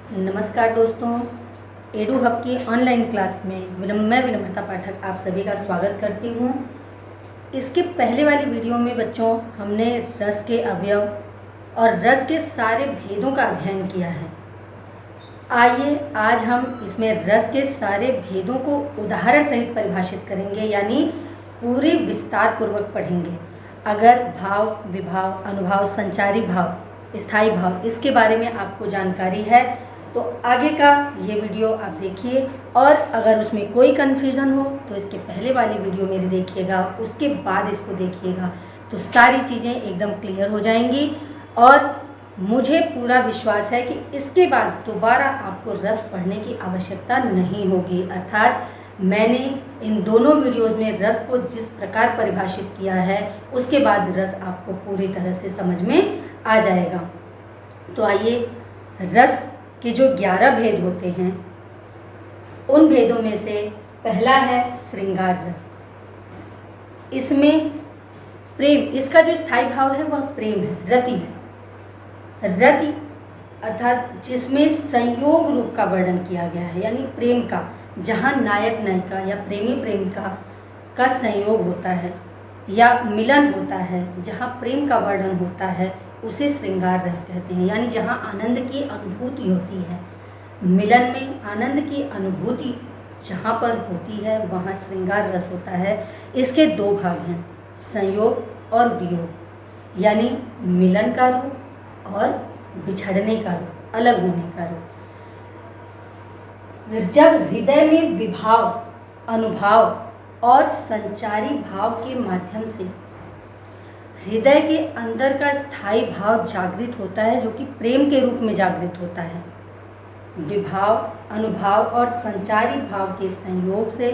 नमस्कार दोस्तों, edu hub की ऑनलाइन क्लास में मैं विनम्रता पाठक आप सभी का स्वागत करती हूँ। इसके पहले वाली वीडियो में बच्चों हमने रस के अवयव और रस के सारे भेदों का अध्ययन किया है। आइए आज हम इसमें रस के सारे भेदों को उदाहरण सहित परिभाषित करेंगे, यानी पूरे विस्तार पूर्वक पढ़ेंगे। अगर भाव, विभाव, अनुभाव, संचारी भाव, स्थायी भाव, इसके बारे में आपको जानकारी है तो आगे का ये वीडियो आप देखिए, और अगर उसमें कोई कन्फ्यूज़न हो तो इसके पहले वाली वीडियो मेरी देखिएगा, उसके बाद इसको देखिएगा, तो सारी चीज़ें एकदम क्लियर हो जाएंगी। और मुझे पूरा विश्वास है कि इसके बाद दोबारा आपको रस पढ़ने की आवश्यकता नहीं होगी। अर्थात मैंने इन दोनों वीडियोज़ में रस को जिस प्रकार परिभाषित किया है उसके बाद रस आपको पूरी तरह से समझ में आ जाएगा। तो आइए, रस के जो 11 भेद होते हैं उन भेदों में से पहला है श्रृंगार रस। इसमें प्रेम, इसका जो स्थायी भाव है वह प्रेम है, रति है। रति अर्थात जिसमें संयोग रूप का वर्णन किया गया है, यानी प्रेम का, जहाँ नायक नायिका या प्रेमी प्रेमिका का संयोग होता है या मिलन होता है, जहाँ प्रेम का वर्णन होता है उसे श्रृंगार रस कहते हैं। यानी जहाँ आनंद की अनुभूति होती है, मिलन में आनंद की अनुभूति जहाँ पर होती है वहाँ श्रृंगार रस होता है। इसके दो भाग हैं, संयोग और वियोग, यानी मिलन का रूप और बिछड़ने का रूप, अलग होने का रूप। जब हृदय में विभाव, अनुभाव और संचारी भाव के माध्यम से हृदय के अंदर का स्थायी भाव जागृत होता है, जो कि प्रेम के रूप में जागृत होता है। विभाव, अनुभाव और संचारी भाव के संयोग से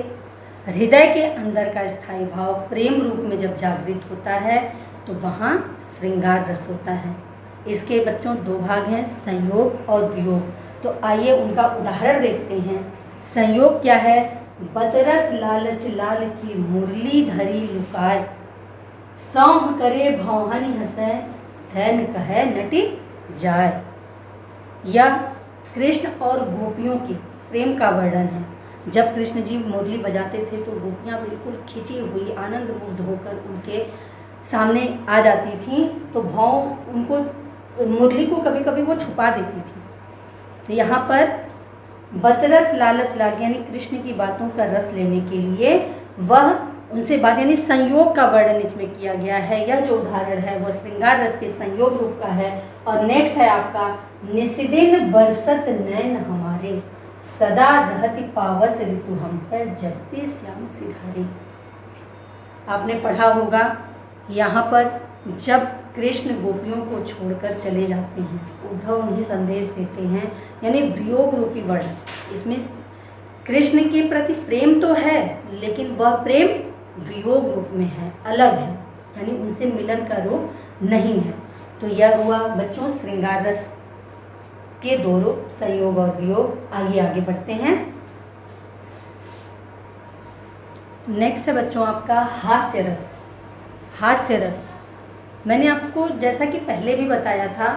हृदय के अंदर का स्थायी भाव प्रेम रूप में जब जागृत होता है तो वहाँ श्रृंगार रस होता है। इसके बच्चों दो भाग हैं, संयोग और वियोग। तो आइए उनका उदाहरण देखते हैं। संयोग क्या है? बतरस लालच लाल की मुरली धरी लुकाय, सौह करे भौहन हंसै, धैन कहे नटी जाय। यह कृष्ण और गोपियों के प्रेम का वर्णन है। जब कृष्ण जी मुरली बजाते थे तो गोपियाँ बिल्कुल खिंची हुई आनंद मुग्ध होकर उनके सामने आ जाती थीं, तो भौं उनको मुरली को कभी कभी वो छुपा देती थी। तो यहाँ पर बतरस लालच लाल, यानी कृष्ण की बातों का रस लेने के लिए वह उनसे बात, यानी संयोग का वर्णन इसमें किया गया है। यह जो उदाहरण है वह श्रृंगार रस के संयोग रूप का है। और नेक्स्ट है आपका, निस्दिन बरसत नैन हमारे, सदा रहती पावस ऋतु हम पर, जगते श्याम सिधारे। आपने पढ़ा होगा, यहाँ पर जब कृष्ण गोपियों को छोड़कर चले जाते हैं, उद्धव उन्हें संदेश देते हैं, यानी वियोग रूपी वर्णन। इसमें कृष्ण के प्रति प्रेम तो है लेकिन वह प्रेम वियोग रूप में है, अलग है, यानी उनसे मिलन का रूप नहीं है। तो यह हुआ बच्चों श्रृंगार रस के दो रूप, संयोग और वियोग। आइए आगे बढ़ते हैं। नेक्स्ट है बच्चों आपका हास्य रस। हास्य रस मैंने आपको जैसा कि पहले भी बताया था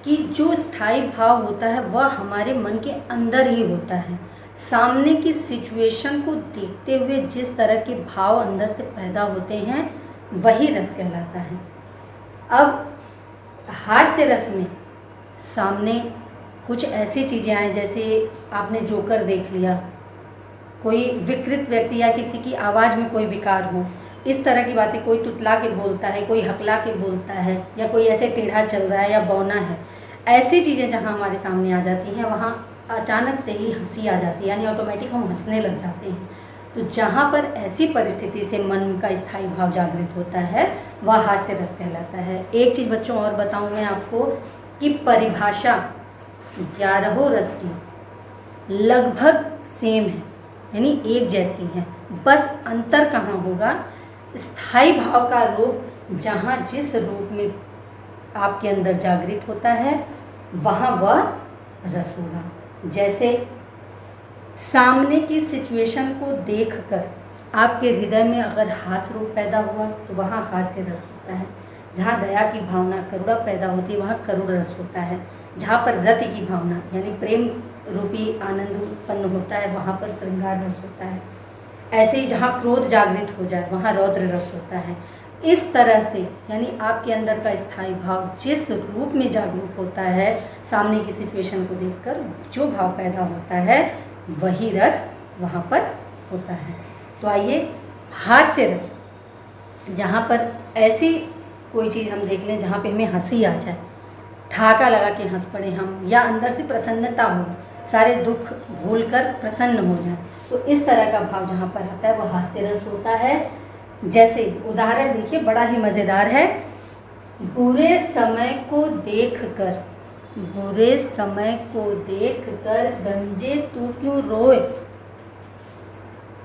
कि जो स्थायी भाव होता है वह हमारे मन के अंदर ही होता है। सामने की सिचुएशन को देखते हुए जिस तरह के भाव अंदर से पैदा होते हैं वही रस कहलाता है। अब हास्य रस में सामने कुछ ऐसी चीज़ें आए, जैसे आपने जोकर देख लिया, कोई विकृत व्यक्ति या किसी की आवाज़ में कोई विकार हो, इस तरह की बातें, कोई तुतला के बोलता है, कोई हकला के बोलता है, या कोई ऐसे टेढ़ा चल रहा है या बौना है, ऐसी चीज़ें जहाँ हमारे सामने आ जाती हैं वहाँ अचानक से ही हंसी आ जाती है, यानी ऑटोमेटिक हम हंसने लग जाते हैं। तो जहाँ पर ऐसी परिस्थिति से मन का स्थायी भाव जागृत होता है वह हास्य रस कहलाता है। एक चीज़ बच्चों और बताऊँ मैं आपको कि परिभाषा 11 रस की लगभग सेम है, यानी एक जैसी है। बस अंतर कहाँ होगा? स्थायी भाव का रूप जहाँ जिस रूप में आपके अंदर जागृत होता है वहाँ वह रस होगा। जैसे सामने की सिचुएशन को देखकर आपके हृदय में अगर हास्य रूप पैदा हुआ तो वहाँ हास्य रस होता है। जहाँ दया की भावना, करुणा पैदा होती है वहाँ करुण रस होता है। जहाँ पर रति की भावना यानी प्रेम रूपी आनंद उत्पन्न होता है वहाँ पर श्रृंगार रस होता है। ऐसे ही जहाँ क्रोध जागृत हो जाए वहाँ रौद्र रस होता है। इस तरह से यानी आपके अंदर का स्थायी भाव जिस रूप में जागरूक होता है, सामने की सिचुएशन को देखकर जो भाव पैदा होता है वही रस वहाँ पर होता है। तो आइए हास्य रस, जहाँ पर ऐसी कोई चीज़ हम देख लें जहाँ पे हमें हंसी आ जाए, ठहाका लगा के हंस पड़े हम, या अंदर से प्रसन्नता हो, सारे दुख भूलकर प्रसन्न हो जाए, तो इस तरह का भाव जहाँ पर आता है वह हास्य रस होता है। जैसे उदाहरण देखिए, बड़ा ही मज़ेदार है। बुरे समय को देखकर, बुरे समय को देखकर गंजे तू क्यों रोए,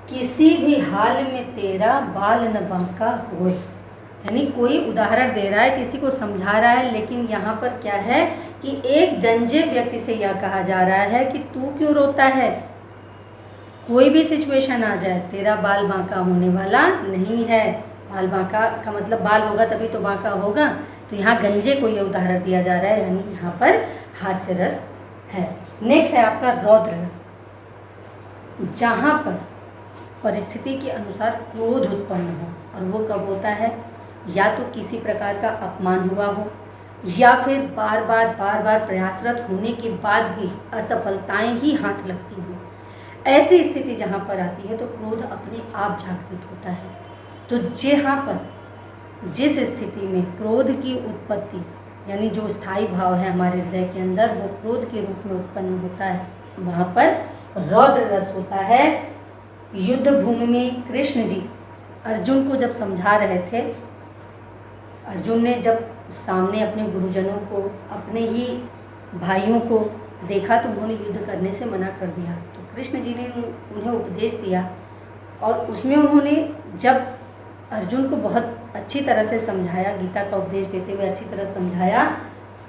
किसी भी हाल में तेरा बाल न बांका होए। यानी कोई उदाहरण दे रहा है, किसी को समझा रहा है, लेकिन यहाँ पर क्या है कि एक गंजे व्यक्ति से यह कहा जा रहा है कि तू क्यों रोता है, कोई भी सिचुएशन आ जाए तेरा बाल बांका होने वाला नहीं है। बाल बांका का मतलब बाल होगा तभी तो बांका होगा। तो यहाँ गंजे को यह उदाहरण दिया जा रहा है, यानी यहाँ पर हास्य रस है। नेक्स्ट है आपका रौद्र रस, जहाँ पर परिस्थिति के अनुसार क्रोध उत्पन्न हो, और वो कब होता है, या तो किसी प्रकार का अपमान हुआ हो, या फिर बार बार प्रयासरत होने के बाद भी असफलताएं ही हाथ लगती हो। ऐसी स्थिति जहाँ पर आती है तो क्रोध अपने आप जागृत होता है। तो जहाँ पर जिस स्थिति में क्रोध की उत्पत्ति यानी जो स्थायी भाव है हमारे हृदय के अंदर वो क्रोध के रूप में उत्पन्न होता है, वहाँ पर रौद्र रस होता है। युद्ध भूमि में कृष्ण जी अर्जुन को जब समझा रहे थे, अर्जुन ने जब सामने अपने गुरुजनों को, अपने ही भाइयों को देखा तो उन्होंने युद्ध करने से मना कर दिया। तो कृष्ण जी ने उन्हें उपदेश दिया, और उसमें उन्होंने जब अर्जुन को बहुत अच्छी तरह से समझाया, गीता का उपदेश देते हुए अच्छी तरह समझाया,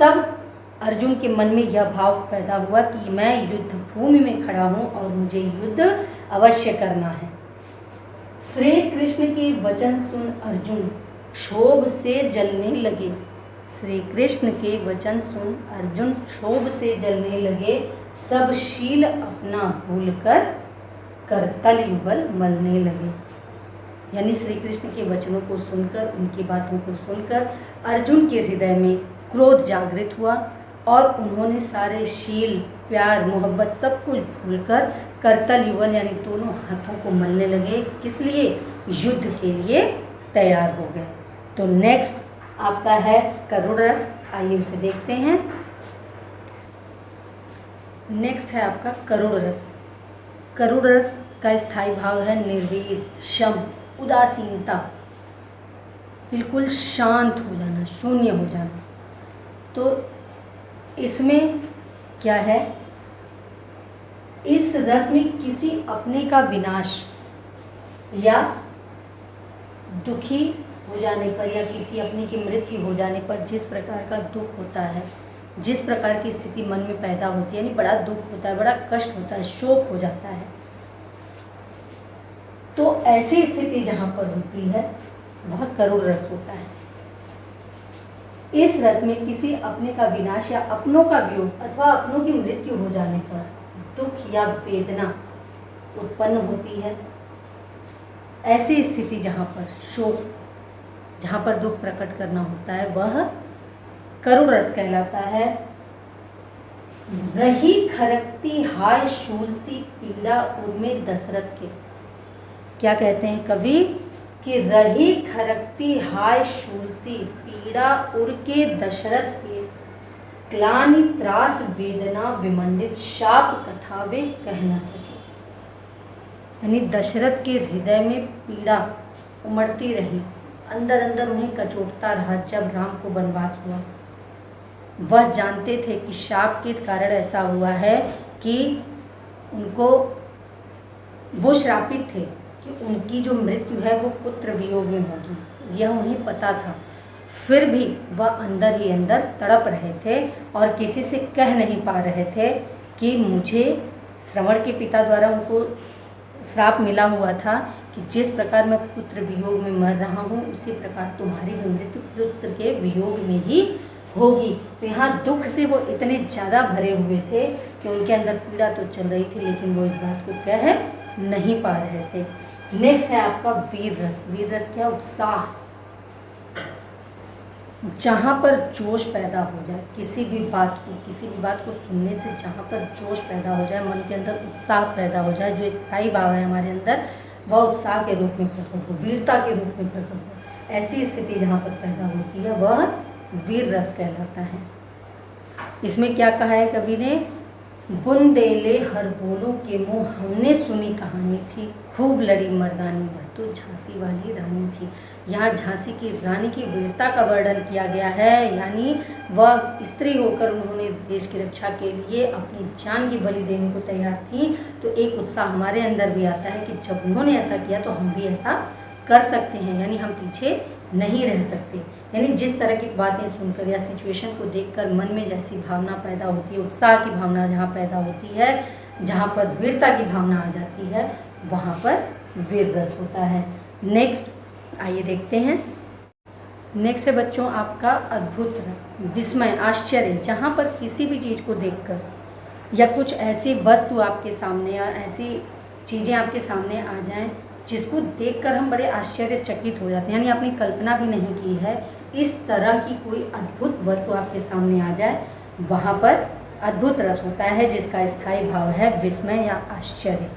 तब अर्जुन के मन में यह भाव पैदा हुआ कि मैं युद्ध भूमि में खड़ा हूँ और मुझे युद्ध अवश्य करना है। श्री कृष्ण के वचन सुन अर्जुन क्षोभ से जलने लगे। श्री कृष्ण के वचन सुन अर्जुन क्षोभ से जलने लगे, सब शील अपना भूलकर करतल युगल मलने लगे। यानी श्री कृष्ण के वचनों को सुनकर, उनकी बातों को सुनकर अर्जुन के हृदय में क्रोध जागृत हुआ, और उन्होंने सारे शील, प्यार, मोहब्बत सब कुछ भूलकर करतल युगल यानी दोनों हाथों को मलने लगे। किस लिए? युद्ध के लिए तैयार हो गए। तो नेक्स्ट आपका है करुण रस, आइए उसे देखते हैं। नेक्स्ट है आपका करुण रस। करुण रस का स्थायी भाव है निर्वीर, शम, उदासीनता, बिल्कुल शांत हो जाना, शून्य हो जाना। तो इसमें क्या है, इस रस में किसी अपने का विनाश या दुखी हो जाने पर या किसी अपने की मृत्यु हो जाने पर जिस प्रकार का दुख होता है, जिस प्रकार की स्थिति मन में पैदा होती है, यानी बड़ा दुख होता है, बड़ा कष्ट होता है, शोक हो जाता है, तो ऐसी स्थिति जहाँ पर होती है वह करुण रस होता है। इस रस में किसी अपने का विनाश या अपनों का वियोग अथवा अपनों की मृत्यु हो जाने पर दुख या वेदना उत्पन्न होती है। ऐसी स्थिति जहाँ पर शोक, जहाँ पर दुख प्रकट करना होता है, वह करुण रस कहलाता है। रही खरकती हाय शूल सी पीड़ा उर्मे दशरथ के। क्या कहते हैं कवि कि रही खरकती हाय शूल सी पीड़ा उर के दशरथ के, क्लानि त्रास वेदना विमंडित शाप कथा वे कह न सके। यानी दशरथ के हृदय में पीड़ा उमड़ती रही, अंदर अंदर उन्हें कचोटता रहा। जब राम को वनवास हुआ, वह जानते थे कि शाप के कारण ऐसा हुआ है कि उनको, वो श्रापित थे कि उनकी जो मृत्यु है वो पुत्र वियोग में होगी, यह उन्हें पता था। फिर भी वह अंदर ही अंदर तड़प रहे थे और किसी से कह नहीं पा रहे थे कि मुझे, श्रवण के पिता द्वारा उनको श्राप मिला हुआ था कि जिस प्रकार मैं पुत्र वियोग में मर रहा हूँ उसी प्रकार तुम्हारी भी मृत्यु पुत्र के वियोग में ही होगी। तो यहाँ दुख से वो इतने ज़्यादा भरे हुए थे कि उनके अंदर पीड़ा तो चल रही थी, लेकिन वो इस बात को कह नहीं पा रहे थे। नेक्स्ट है आपका वीर रस। वीर रस क्या? उत्साह। जहाँ पर जोश पैदा हो जाए, किसी भी बात को सुनने से जहाँ पर जोश पैदा हो जाए, मन के अंदर उत्साह पैदा हो जाए, जो स्थायी भाव है हमारे अंदर, वह उत्साह के रूप में प्रकट हो, वीरता के रूप में प्रकट हो, ऐसी स्थिति जहाँ पर पैदा होती है वह वीर रस कहलाता है। इसमें क्या कहा है कवि ने? बुंदेले हर बोलों के मुँह, हमने सुनी कहानी थी, खूब लड़ी मर्दानी, वह तो झांसी वाली रानी थी। यहाँ झांसी की रानी की वीरता का वर्णन किया गया है, यानी वह स्त्री होकर उन्होंने देश की रक्षा के लिए अपनी जान की बलि देने को तैयार थी। तो एक उत्साह हमारे अंदर भी आता है कि जब उन्होंने ऐसा किया तो हम भी ऐसा कर सकते हैं, यानी हम पीछे नहीं रह सकते। यानी जिस तरह की बातें सुनकर या सिचुएशन को देखकर मन में जैसी भावना पैदा होती है, उत्साह की भावना जहाँ पैदा होती है, जहाँ पर वीरता की भावना आ जाती है, वहाँ पर वीर रस होता है। नेक्स्ट आइए देखते हैं। नेक्स्ट है बच्चों आपका अद्भुत रस, विस्मय, आश्चर्य। जहाँ पर किसी भी चीज़ को देखकर या कुछ ऐसी वस्तु आपके सामने या ऐसी चीज़ें आपके सामने आ जाएं जिसको देखकर हम बड़े आश्चर्यचकित हो जाते हैं, यानी आपने कल्पना भी नहीं की है, इस तरह की कोई अद्भुत वस्तु आपके सामने आ जाए, वहाँ पर अद्भुत रस होता है, जिसका स्थायी भाव है विस्मय या आश्चर्य।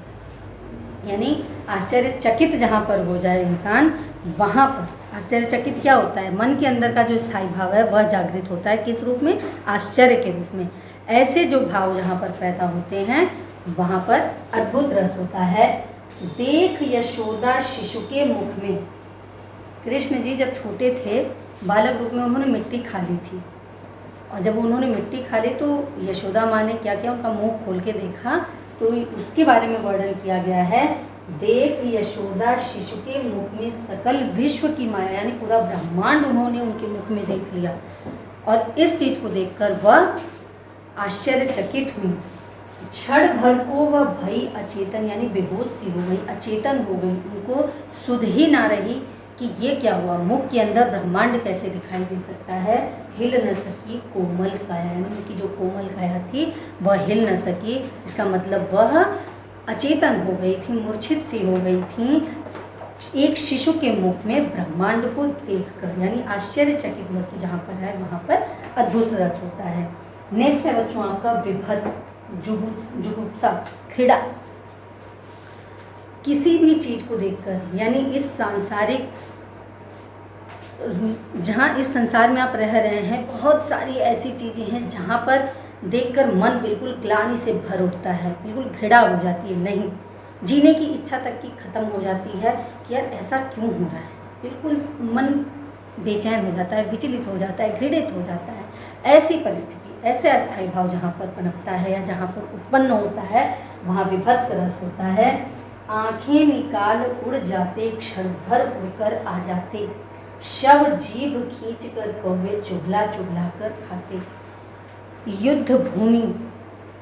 यानी आश्चर्यचकित जहाँ पर हो जाए इंसान, वहाँ पर आश्चर्यचकित क्या होता है? मन के अंदर का जो स्थायी भाव है वह जागृत होता है। किस रूप में? आश्चर्य के रूप में। ऐसे जो भाव जहाँ पर पैदा होते हैं वहाँ पर अद्भुत रस होता है। देख यशोदा शिशु के मुख में, कृष्ण जी जब छोटे थे बालक रूप में उन्होंने मिट्टी खा ली थी, और जब उन्होंने मिट्टी खा ली तो यशोदा माँ ने क्या किया? उनका मुंह खोल के देखा, तो उसके बारे में वर्णन किया गया है। देख यशोदा शिशु के मुख में सकल विश्व की माया, यानी पूरा ब्रह्मांड उन्होंने उनके मुख में देख लिया, और इस चीज़ को देखकर वह आश्चर्यचकित हुई। क्षण भर को वह भई अचेतन, यानी बेहोश सी हो गई, अचेतन हो गई, उनको सुध ही ना रही कि ये क्या हुआ, मुख के अंदर ब्रह्मांड कैसे दिखाई दे सकता है। हिल न सकी कोमल काया, यानी उनकी जो कोमल काया थी वह हिल न सकी। इसका मतलब वह अचेतन हो गई थी, मूर्छित सी हो गई थी एक शिशु के मुख में ब्रह्मांड को देखकर, यानी आश्चर्यचकित वस्तु जहाँ पर है वहाँ पर अद्भुत रस होता है। नेक्स्ट है बच्चों आपका विभत्स, जुगुप्सा, घृणा। किसी भी चीज़ को देखकर, यानी इस सांसारिक, जहाँ इस संसार में आप रह रहे हैं, बहुत सारी ऐसी चीज़ें हैं जहाँ पर देखकर मन बिल्कुल ग्लानि से भर उठता है, बिल्कुल घृणा हो जाती है, नहीं जीने की इच्छा तक की खत्म हो जाती है कि यार ऐसा क्यों हो रहा है, बिल्कुल मन बेचैन हो जाता है, विचलित हो जाता है, घृणित हो जाता है। ऐसी परिस्थिति, ऐसे अस्थायी भाव जहाँ पर पनपता है या जहाँ पर उत्पन्न होता है वहाँ विभत्स रस होता है। आँखें निकाल उड़ जाते, क्षण भर उड़कर आ जाते, शव जीभ खींच कर कौवे चुगला चुगला कर खाते। युद्ध भूमि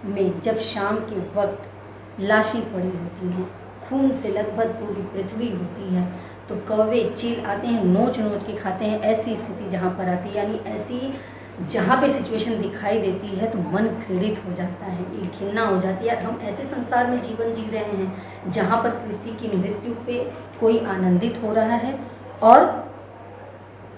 में जब शाम के वक्त लाशें पड़ी होती हैं, खून से लगभग पूरी पृथ्वी होती है, तो कौवे चील आते हैं, नोच नोच के खाते हैं। ऐसी स्थिति जहाँ पर आती है, यानी ऐसी जहाँ पे सिचुएशन दिखाई देती है तो मन घृणित हो जाता है, एक घृणा हो जाती है। हम ऐसे संसार में जीवन जी रहे हैं जहाँ पर किसी की मृत्यु पे कोई आनंदित हो रहा है और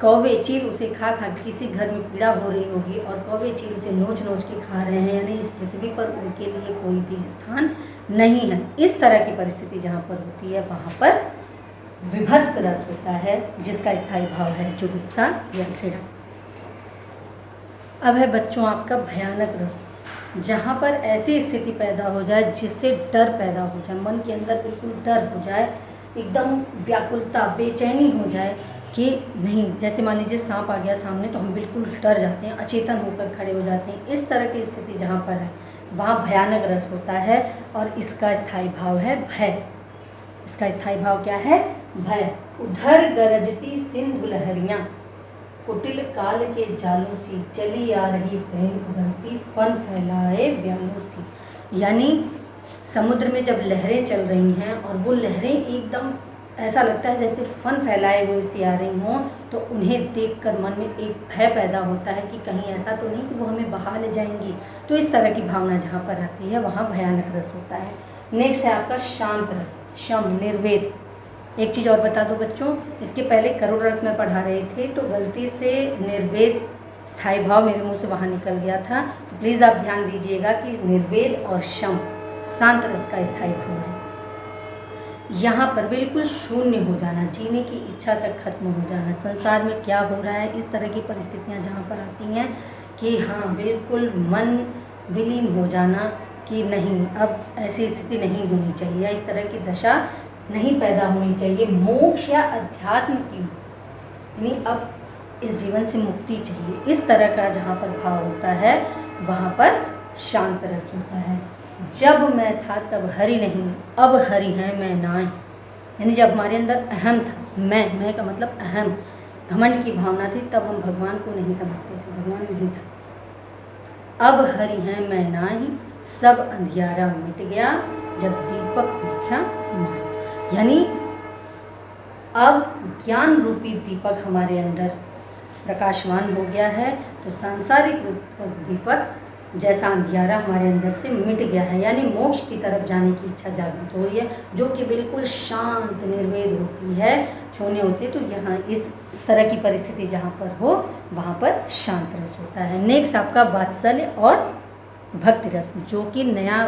कौवे चील उसे खा खा के, किसी घर में पीड़ा हो रही होगी और कौवे चील उसे नोच नोच के खा रहे हैं, यानी इस पृथ्वी पर उनके लिए कोई भी स्थान नहीं है। इस तरह की परिस्थिति जहाँ पर होती है वहाँ पर विभत्स रस होता है, जिसका स्थायी भाव है जुगुप्सा या घृणा। अब है बच्चों आपका भयानक रस, जहाँ पर ऐसी स्थिति पैदा हो जाए जिससे डर पैदा हो जाए, मन के अंदर बिल्कुल डर हो जाए, एकदम व्याकुलता, बेचैनी हो जाए कि नहीं, जैसे मान लीजिए सांप आ गया सामने तो हम बिल्कुल डर जाते हैं, अचेतन होकर खड़े हो जाते हैं। इस तरह की स्थिति जहाँ पर है वहाँ भयानक रस होता है, और इसका स्थायी भाव है भय। इसका स्थायी भाव क्या है? भय। उधर गरजती सिंधु लहरियाँ, कुटिल काल के जालों सी, चली आ रही फेन उड़ती, फन फैलाए व्यालों सी। यानी समुद्र में जब लहरें चल रही हैं और वो लहरें एकदम ऐसा लगता है जैसे फन फैलाए हुए सी आ रही हों, तो उन्हें देखकर मन में एक भय पैदा होता है कि कहीं ऐसा तो नहीं कि वो हमें बहा ले जाएंगी। तो इस तरह की भावना जहाँ पर आती है वहाँ भयानक रस होता है। नेक्स्ट है आपका शांत रस, शम, निर्वेद। एक चीज़ और बता दो बच्चों, इसके पहले करुण रस में पढ़ा रहे थे तो गलती से निर्वेद स्थायी भाव मेरे मुंह से बाहर निकल गया था, तो प्लीज़ आप ध्यान दीजिएगा कि निर्वेद और शम शांत रस का स्थायी भाव है। यहाँ पर बिल्कुल शून्य हो जाना, जीने की इच्छा तक खत्म हो जाना, संसार में क्या हो रहा है, इस तरह की परिस्थितियाँ जहाँ पर आती हैं कि हाँ बिल्कुल मन विलीन हो जाना कि नहीं अब ऐसी स्थिति नहीं होनी चाहिए, इस तरह की दशा नहीं पैदा होनी चाहिए, मोक्ष या अध्यात्म की यानी अब इस जीवन से मुक्ति चाहिए, इस तरह का जहाँ पर भाव होता है वहाँ पर शांत रस होता है। जब मैं था तब हरि नहीं, अब हरि है मैं नाय। यानी जब हमारे अंदर अहम था, मैं का मतलब अहम, घमंड की भावना थी, तब हम भगवान को नहीं समझते थे, भगवान नहीं था। अब हरि है मैं नाय, सब अंधियारा मिट गया, जब दीपक देखा मान। यानी अब ज्ञान रूपी दीपक हमारे अंदर प्रकाशमान हो गया है, तो सांसारिक दीपक जैसा अंधियारा हमारे अंदर से मिट गया है, यानी मोक्ष की तरफ जाने की इच्छा जागृत हो रही है, जो कि बिल्कुल शांत निर्वेद होती है, शून्य होती है। तो यहाँ इस तरह की परिस्थिति जहाँ पर हो वहाँ पर शांत रस होता है। नेक्स्ट आपका वात्सल्य और भक्ति रस, जो कि नया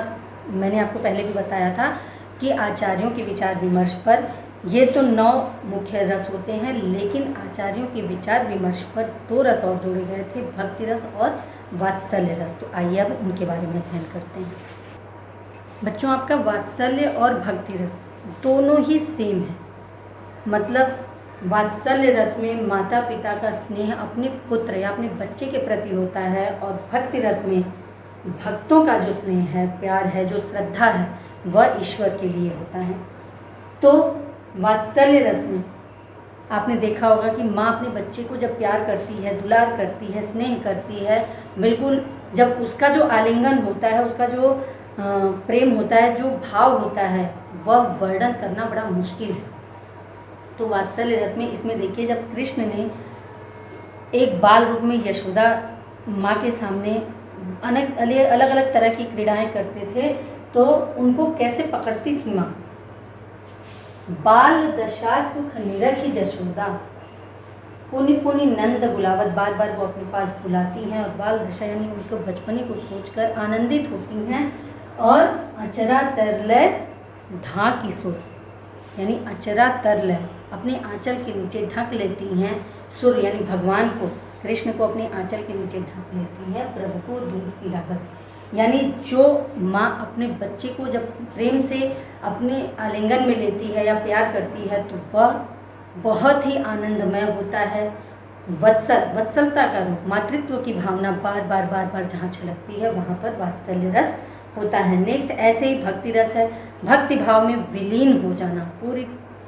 मैंने आपको पहले भी बताया था कि आचार्यों के विचार विमर्श पर ये तो 9 मुख्य रस होते हैं, लेकिन आचार्यों के विचार विमर्श पर 2 रस और जोड़े गए थे, भक्ति रस और वात्सल्य रस। तो आइए अब उनके बारे में अध्ययन करते हैं। बच्चों आपका वात्सल्य और भक्ति रस दोनों ही सेम है, मतलब वात्सल्य रस में माता पिता का स्नेह अपने पुत्र या अपने बच्चे के प्रति होता है, और भक्ति रस में भक्तों का जो स्नेह है, प्यार है, जो श्रद्धा है, वह ईश्वर के लिए होता है। तो वात्सल्य रस में आपने देखा होगा कि माँ अपने बच्चे को जब प्यार करती है, दुलार करती है, स्नेह करती है, बिल्कुल जब उसका जो आलिंगन होता है, उसका जो प्रेम होता है, जो भाव होता है, वह वर्णन करना बड़ा मुश्किल है। तो वात्सल्य रस में इसमें देखिए, जब कृष्ण ने एक बाल रूप में यशोदा माँ के सामने अलग अलग तरह की क्रीड़ाएं करते थे, तो उनको कैसे पकड़ती थी माँ, बाल दशा सुख निरखी जशोदा, पुनि पुनि नंद बुलावत, बार बार वो अपने पास बुलाती हैं, और बाल दशा यानी उनके बचपने को सोचकर आनंदित होती हैं, और अचरा तरलय ढाकी सुर, यानी अचरा तरलय अपने आंचल के नीचे ढक लेती हैं, सुर यानी भगवान को, कृष्ण को अपने आंचल के नीचे ढक लेती है, प्रभु को दूध पिलाकर। यानी जो माँ अपने बच्चे को जब प्रेम से अपने आलिंगन में लेती है या प्यार करती है, तो वह बहुत ही आनंदमय होता है। वत्सलता का रूप, मातृत्व की भावना बार बार जहाँ छलकती है, वहाँ पर वात्सल्य रस होता है। नेक्स्ट ऐसे ही भक्ति रस है, भक्ति भाव में विलीन हो जाना, पूरी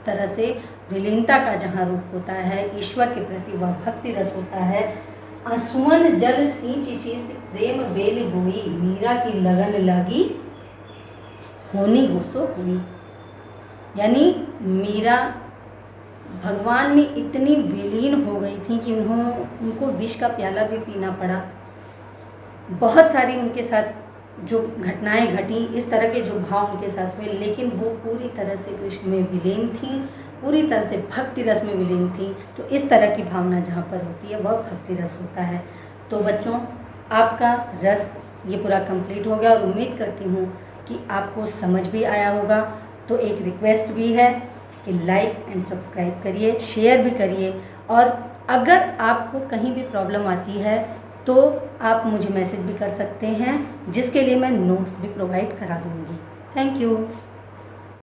तरह से विलीनता का जहाँ रूप होता है ईश्वर के प्रति, वह भक्ति रस होता है। आंसुअन जल सींच चीज प्रेम बेल बोई, मीरा की लगन लगी होनी हो सो हुई। यानी मीरा भगवान में इतनी विलीन हो गई थी कि उनको विष का प्याला भी पीना पड़ा। बहुत सारी उनके साथ जो घटनाएं घटी, इस तरह के जो भाव उनके साथ हुए, लेकिन वो पूरी तरह से कृष्ण में विलीन थी, पूरी तरह से भक्ति रस में विलीन थी। तो इस तरह की भावना जहाँ पर होती है वह भक्ति रस होता है। तो बच्चों आपका रस ये पूरा कंप्लीट हो गया, और उम्मीद करती हूँ कि आपको समझ भी आया होगा। तो एक रिक्वेस्ट भी है कि लाइक एंड सब्सक्राइब करिए, शेयर भी करिए, और अगर आपको कहीं भी प्रॉब्लम आती है तो आप मुझे मैसेज भी कर सकते हैं, जिसके लिए मैं नोट्स भी प्रोवाइड करा दूँगी। Thank you.